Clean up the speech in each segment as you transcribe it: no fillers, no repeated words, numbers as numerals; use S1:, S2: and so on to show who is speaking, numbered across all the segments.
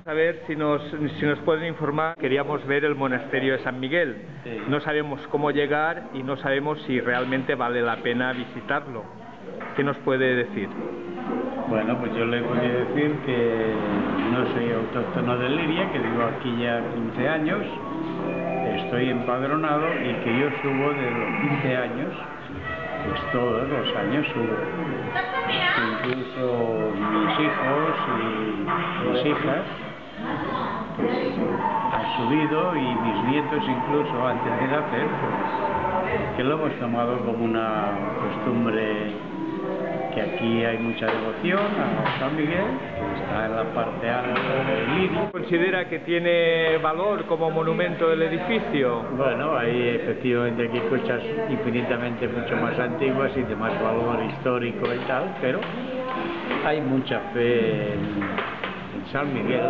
S1: A ver si nos pueden informar. Queríamos ver el monasterio de San Miguel.
S2: Sí.
S1: No sabemos cómo llegar y no sabemos si realmente vale la pena visitarlo. ¿Qué nos puede decir?
S2: Bueno, pues yo le voy a decir que no soy autóctono de Liria, que vivo aquí ya 15 años, estoy empadronado y que yo subo de los 15 años, pues todos los años subo. Incluso mis hijos y mis hijas pues han subido y mis nietos incluso antes de nacer, pues que lo hemos tomado como una costumbre, que aquí hay mucha devoción a San Miguel, que está en la parte alta de Liria.
S1: ¿Considera que tiene valor como monumento del edificio?
S2: Bueno, hay efectivamente aquí cosas infinitamente mucho más antiguas y de más valor histórico y tal, pero hay mucha fe en San Miguel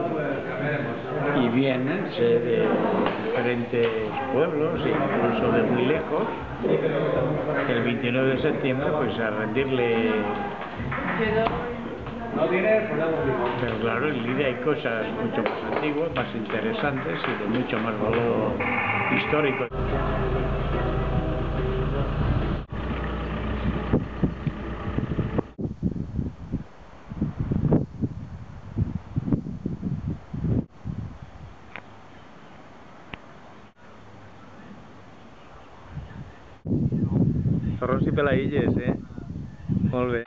S2: y vienen de diferentes pueblos, incluso de muy lejos, el 29 de septiembre, pues a rendirle. Pero claro, en Liria hay cosas mucho más antiguas, más interesantes y de mucho más valor histórico.
S1: Torrons i pelaïlles, Molt bé.